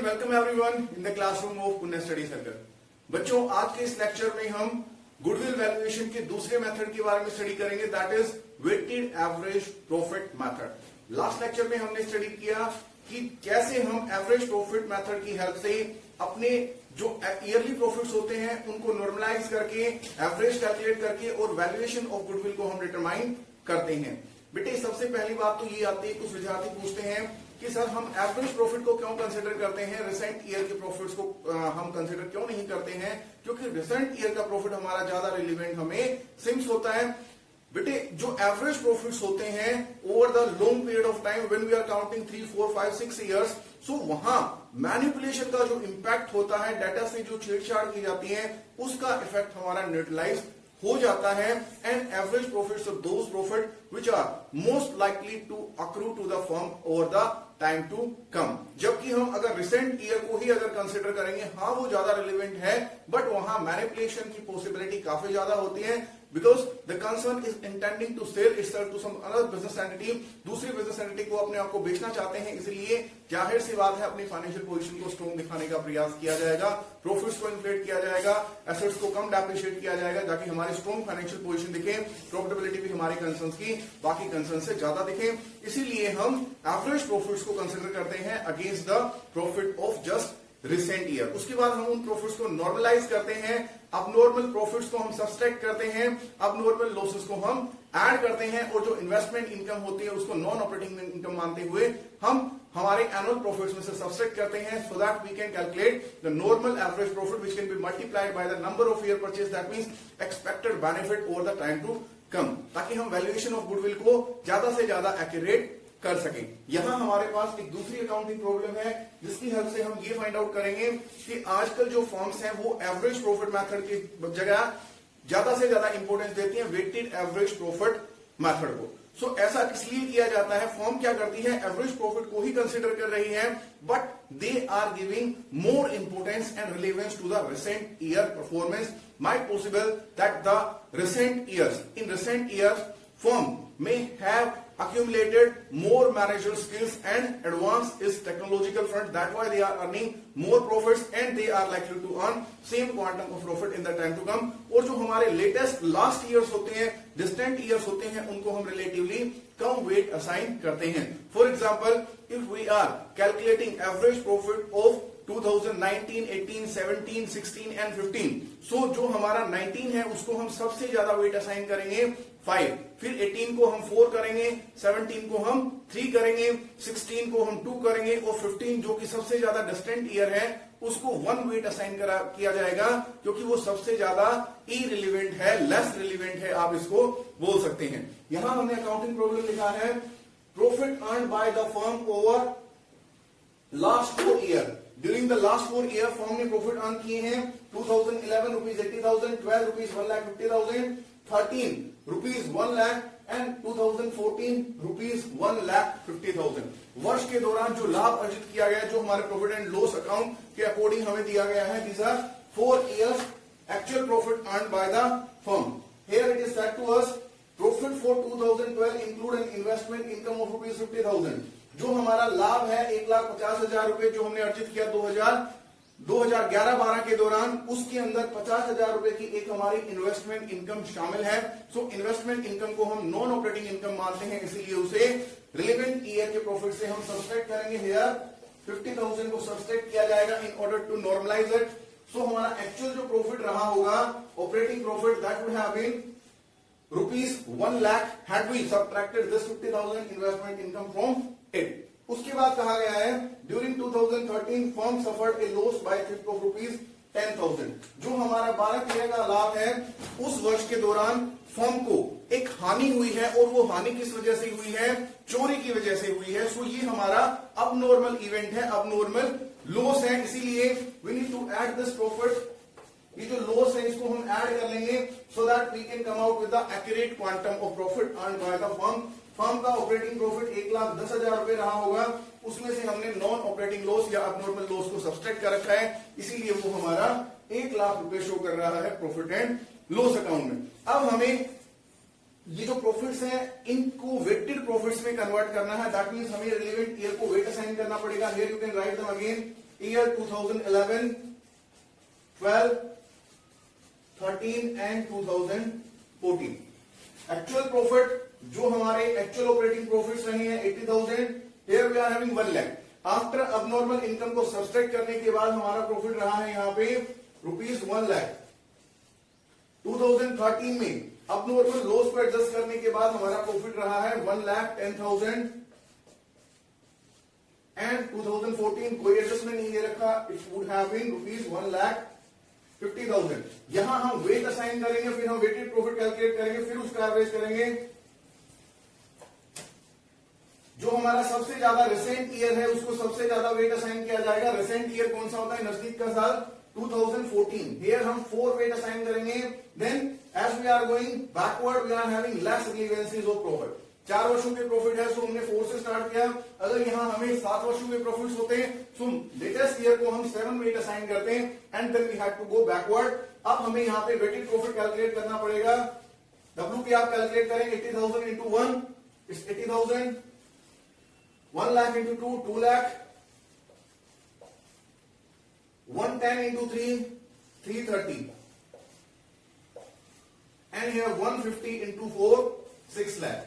Welcome everyone in the classroom of पुण्य study circle. बच्चों, आज के इस लेक्चर में हम गुडविल वैल्यूएशन के दूसरे मेथड के बारे में स्टडी करेंगे, that is weighted average profit method. Last lecture में हमने स्टडी किया कि कैसे हम एवरेज प्रॉफिट मेथड की हेल्प से अपने जो ईयरली प्रॉफिट्स होते हैं उनको नॉर्मलाइज करके एवरेज कैलकुलेट करके और वैल्यूएशन ऑफ गुडविल को हम डिटरमाइन करते हैं। बेटे, सबसे पहली बात तो ये आती है, कुछ विद्यार्थी पूछते हैं कि सर हम एवरेज प्रॉफिट को क्यों कंसीडर करते हैं, रिसेंट ईयर के प्रॉफिट्स को हम कंसीडर क्यों नहीं करते हैं? क्योंकि रिसेंट ईयर का प्रॉफिट हमारा ज्यादा रिलेवेंट हमें सिम्स होता है। बेटे, जो एवरेज प्रॉफिट्स होते हैं over the long period of time when we are counting 3, 4, 5, 6 years, so वहां मैनिपुलेशन का जो इंपैक्ट होता है, डाटा से जो छेड़छाड़ की जाती है, उसका इफेक्ट हमारा न्यूट्रलाइज हो जाता है। And average profits of those profit which are most likely to accrue to the firm over the time to come. जबकि हम अगर रिसेंट ईयर को ही अगर कंसिडर करेंगे, हाँ वो ज्यादा रिलेवेंट है, बट वहां मैनिपुलेशन की पॉसिबिलिटी काफी ज्यादा होती है, because the concern is intending to sell itself to some other business entity. दूसरी बिजनेस एंटिटी को अपने आप को बेचना चाहते हैं, इसलिए जाहिर सी बात है अपनी फाइनेंशियल पोजीशन को स्ट्रॉन्ग दिखाने का प्रयास किया जाएगा, प्रॉफिट्स को इन्फ्लेट किया जाएगा, एसेट्स को कम डेप्रिशिएट किया जाएगा ताकि हमारी स्ट्रॉन्ग फाइनेंशियल पोजीशन दिखे, प्रॉफिटेबिलिटी भी हमारे कंसर्न की बाकी कंसर्न से ज्यादा दिखे। इसीलिए हम एवरेज प्रॉफिट्स को कंसिडर करते हैं against the profit of just recent year. उसके बाद हम उन प्रॉफिट्स को नॉर्मलाइज करते हैं, अबनॉर्मल प्रॉफिट्स को हम सब्सट्रैक्ट करते हैं, अबनॉर्मल लॉसेस को हम ऐड करते हैं, और जो इन्वेस्टमेंट इनकम होती है उसको नॉन ऑपरेटिंग इनकम मानते हुए हम हमारे एनुअल प्रॉफिट्स में से सब्सट्रैक्ट करते हैं, so that we can calculate the normal average profit which can be multiplied by the number of year purchase, that means expected benefit over the time to come, ताकि हम valuation of goodwill को ज्यादा से ज्यादा accurate कर सकें। यहां हमारे पास एक दूसरी अकाउंटिंग प्रॉब्लम है जिसकी हेल्प से हम ये फाइंड आउट करेंगे कि आजकल जो फर्म्स हैं वो एवरेज प्रॉफिट मेथड की जगह ज्यादा से ज्यादा इंपॉर्टेंस देती हैं वेटेड एवरेज प्रॉफिट मेथड को। सो ऐसा इसलिए किया जाता है, फर्म क्या करती है, एवरेज प्रॉफिट को ही कंसीडर कर रही है, but they are giving more importance and relevance to the recent year performance. Might possible that the recent years, in recent years firm may have accumulated more managerial skills and advanced its technological front, that why they are earning more profits and they are likely to earn same quantum of profit in the time to come। और जो हमारे latest last years होते हैं, distant years होते हैं, उनको हम relatively कम wait assign करते हैं। For example, if we are calculating average profit of 2019, 18, 17, 16 and 15, so जो हमारा 19 है उसको हम सबसे ज्यादा वेट असाइन करेंगे 5, फिर 18 को हम 4 करेंगे, 17 को हम 3 करेंगे, 16 को हम 2 करेंगे, और 15 जो कि सबसे ज्यादा डिस्टेंट ईयर है उसको 1 वेट असाइन किया जाएगा, क्योंकि वो सबसे ज्यादा इरिलेवेंट है, लेस रिलेवेंट है, आप इसको बोल सकते हैं। यहां हमने अकाउंटिंग प्रॉब्लम लिखा है, profit earned by the firm over last 4 year. During the last 4 year firm ने प्रॉफिट अर्न किए हैं 2011 rupees 80,000, 12 rupees 1,50,000, 13 rupees 1 lakh and 2014 rupees 1,50,000। वर्ष के दौरान जो लाभ अर्जित किया गया, जो हमारे प्रॉफिट एंड लॉस अकाउंट के अकॉर्डिंग हमें दिया गया है, these are 4 years actual profit earned by the firm। Here it is said to us profit for 2012 include an investment income of rupees 50,000। जो हमारा लाभ है 1,50,000 रुपए जो हमने अर्जित किया 2011-12 के दौरान, उसके अंदर 50,000 रुपए की एक हमारी इन्वेस्टमेंट इनकम शामिल है। सो इन्वेस्टमेंट इनकम को हम नॉन ऑपरेटिंग इनकम मानते हैं, इसीलिए उसे रिलेवेंट ईयर के प्रॉफिट से हम सब्सट्रैक्ट करेंगे। हियर 50,000 को सब्सट्रैक्ट किया जाएगा in order to normalise it. So हमारा एक्चुअल जो प्रॉफिट रहा होगा, operating profit, that would have been rupees 1 lakh had we subtracted this 50,000 investment income from it। उसके बाद कहा गया है during 2013 firm suffered A loss by thrift of rupees 10,000। जो हमारा 12 का लाभ है, उस वर्ष के दौरान फर्म को एक हानि हुई है, और वो हानि किस वजह से हुई है, चोरी की वजह से हुई है। सो ये हमारा अबनॉर्मल इवेंट है, अबनॉर्मल लॉस है, इसीलिए we need to add this profit. ये जो लॉस है इसको हम ऐड कर लेंगे, so that we can come out with the accurate quantum of profit earned by the firm. Firm का ऑपरेटिंग प्रॉफिट 1,10,000 रुपए रहा होगा, उसमें से हमने नॉन ऑपरेटिंग लॉस या अबनॉर्मल लॉस को सब्सट्रैक्ट कर रखा है, इसीलिए वो हमारा 1 लाख रुपए शो कर रहा है प्रॉफिट एंड लॉस अकाउंट में। अब हमें ये जो प्रॉफिट्स हैं इनको वेटेड प्रॉफिट्स में कन्वर्ट करना है, दैट मींस हमें रिलेवेंट ईयर को वेट असाइन करना पड़ेगा। Here you can write them again, year 2011, 12, 13 and 2014। Actual profit जो हमारे एक्चुअल ऑपरेटिंग प्रॉफिट्स रहे हैं 80,000, here we are having 1 lakh. After abnormal income को सब्सट्रैक्ट करने के बाद हमारा प्रॉफिट रहा है यहां पे ₹1 लाख। 2013 में अबनॉर्मल लॉस को एडजस्ट करने के बाद हमारा प्रॉफिट रहा है 1,10,000 एंड 2014 कोई एडजस्टमेंट नहीं दे रखा, इट वुड हैव बीन ₹1,50,000। यहां हम वेट असाइन करेंगे, फिर हम वेटेड प्रॉफिट कैलकुलेट करेंगे, फिर उसका एवरेज करेंगे। जो हमारा सबसे ज्यादा रिसेंट ईयर है उसको सबसे ज्यादा वेट असाइन किया जाएगा। रिसेंट ईयर कौन सा होता है? नजदीक का साल 2014। हियर हम 4 वेट असाइन करेंगे। Then as we are going backward we are having less relevancies of profit. 4 वर्षों के प्रॉफिट है, सो हमने 4 से स्टार्ट किया। अगर यहां हमें 7 वर्षों के प्रॉफिट्स होते हैं, सो लेटेस्ट ईयर को हम 7 वेट असाइन करते हैं and then we have to go backward. अब हमें यहां पे वेटेड प्रॉफिट कैलकुलेट करना पड़ेगा। WP आप कैलकुलेट करें 80,000 into 1 it's 80,000, 1 lakh into 2 2 lakh, 110 into 3 330 and here 150 into 4 6 lakh.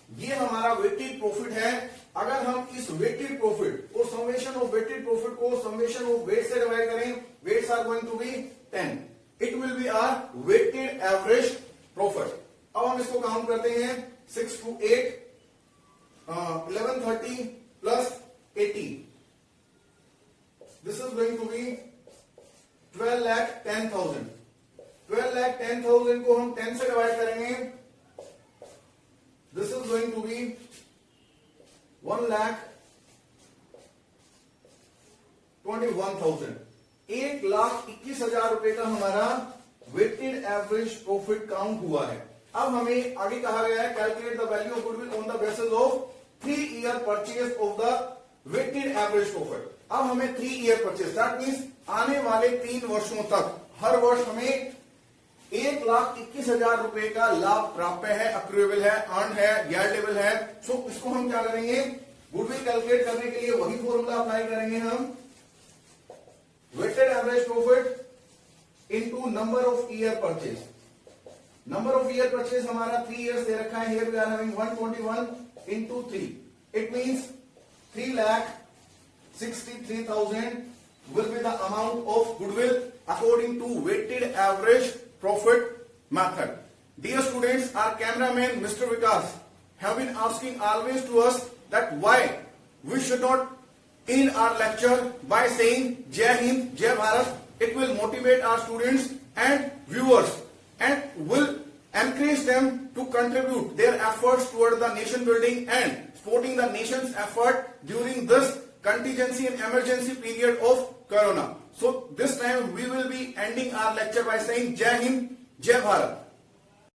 ये हमारा वेटेड प्रॉफिट है। अगर हम इस वेटेड प्रॉफिट को समेशन ऑफ वेटेड प्रॉफिट को समेशन ऑफ वेट से डिवाइड करें, weights are going to be 10, it will be our weighted average profit. अब हम इसको काउंट करते हैं 6 to 8, 1130 plus 80, this is going to be 12,10,000। 12,10,000 को हम 10 से डिवाइड करेंगे, this is going to be 1,21,000। 1,21,000 रुपए का हमारा वेटेड एवरेज प्रॉफिट काउंट हुआ है। अब हमें आगे कहा गया है calculate the value of goodwill on the basis of 3 year purchase of the weighted average profit. अब हमें 3 ईयर परचेज, दैट मीन्स आने वाले 3 वर्षों तक हर वर्ष हमें 1,21,000 रुपए का लाभ प्राप्त है, अक्रूएबल है, अर्न है, गैरडेबल है। सो इसको हम क्या करेंगे? गुडविल कैलकुलेट करने के लिए वही फॉर्मूला अप्लाई करेंगे हम, weighted average profit into number of year purchase. Number of year purchase हमारा 3 इयर्स दे रखा है। Here we are having 121 into 3, it means 3,63,000 will be the amount of goodwill according to weighted average profit method. Dear students, our cameraman Mr. Vikas have been asking always to us that why we should not end our lecture by saying Jai Hind, Jai Bharat. It will motivate our students and viewers and will encourage them to contribute their efforts toward the nation building and supporting the nation's effort during this contingency and emergency period of Corona. So this time we will be ending our lecture by saying Jai Hind, Jai Bharat.